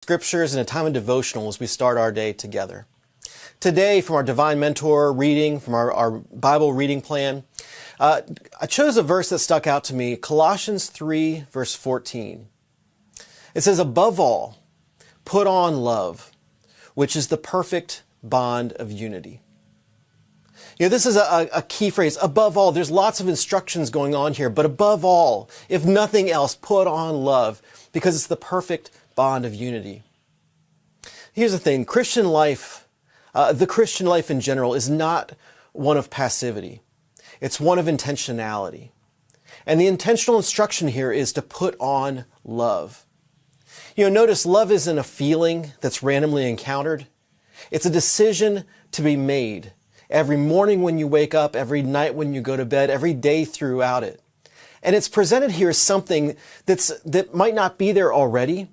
Scriptures and a time of devotional as we start our day together. Today, from our Divine Mentor reading, from our Bible reading plan, I chose a verse that stuck out to me, Colossians 3, verse 14. It says, above all, put on love, which is the perfect bond of unity. You know, this is a key phrase. Above all, there's lots of instructions going on here, but above all, if nothing else, put on love, because it's the perfect bond of unity. Here's the thing, Christian life, the Christian life in general is not one of passivity. It's one of intentionality. And the intentional instruction here is to put on love. You know, notice love isn't a feeling that's randomly encountered. It's a decision to be made every morning when you wake up, every night when you go to bed, every day throughout it. And it's presented here as something that might not be there already,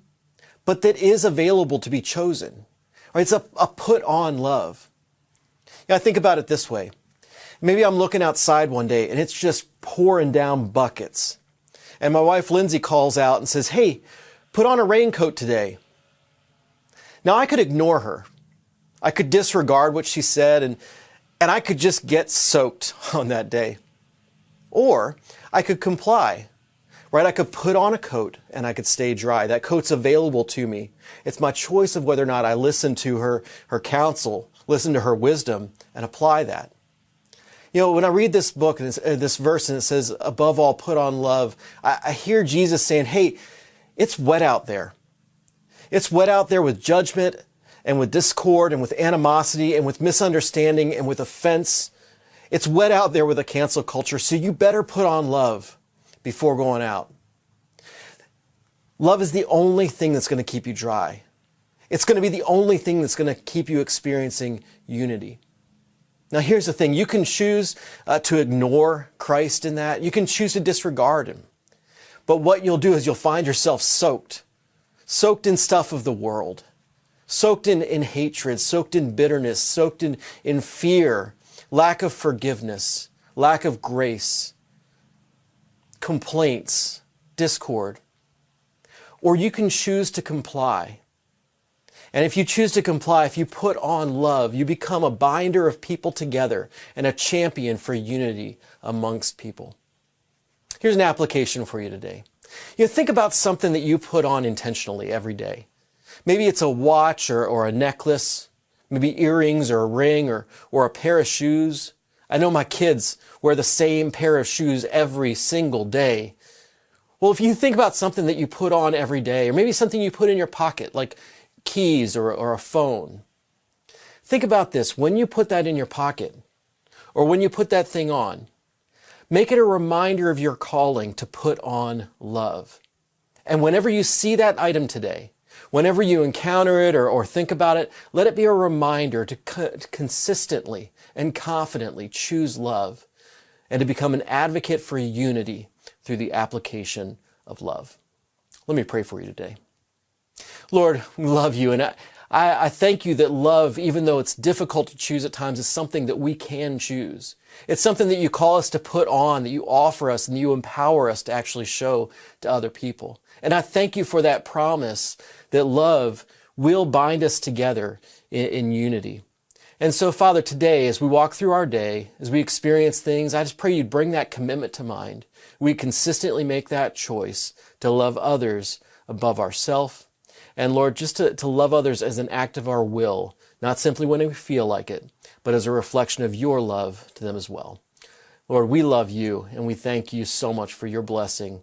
but that is available to be chosen. Right? It's a put on love. You know, I think about it this way. Maybe I'm looking outside one day and it's just pouring down buckets. And my wife Lindsay calls out and says, hey, put on a raincoat today. Now I could ignore her. I could disregard what she said and I could just get soaked on that day. Or I could comply. Right? I could put on a coat and I could stay dry. That coat's available to me. It's my choice of whether or not I listen to her counsel, listen to her wisdom, and apply that. You know, when I read this book, and this verse, and it says, above all, put on love, I hear Jesus saying, hey, it's wet out there. It's wet out there with judgment and with discord and with animosity and with misunderstanding and with offense. It's wet out there with a cancel culture, so you better put on love before going out. Love is the only thing that's going to keep you dry. It's going to be the only thing that's going to keep you experiencing unity. Now here's the thing, you can choose to ignore Christ in that. You can choose to disregard Him. But what you'll do is you'll find yourself soaked in stuff of the world, soaked in hatred, soaked in bitterness, soaked in fear, lack of forgiveness, lack of grace, complaints, discord. Or you can choose to comply. And if you choose to comply, if you put on love, you become a binder of people together and a champion for unity amongst people. Here's an application for you today. You know, think about something that you put on intentionally every day. Maybe it's a watch or a necklace, maybe earrings or a ring or a pair of shoes. I know my kids wear the same pair of shoes every single day. Well, if you think about something that you put on every day, or maybe something you put in your pocket, like keys or a phone, think about this. When you put that in your pocket, or when you put that thing on, make it a reminder of your calling to put on love. And whenever you see that item today, whenever you encounter it or think about it, let it be a reminder to consistently and confidently choose love and to become an advocate for unity through the application of love. Let me pray for you today. Lord, we love you, and I thank you that love, even though it's difficult to choose at times, is something that we can choose. It's something that you call us to put on, that you offer us, and you empower us to actually show to other people. And I thank you for that promise that love will bind us together in unity. And so, Father, today, as we walk through our day, as we experience things, I just pray you'd bring that commitment to mind. We consistently make that choice to love others above ourselves. And Lord, just to love others as an act of our will, not simply when we feel like it, but as a reflection of your love to them as well. Lord, we love you, and we thank you so much for your blessing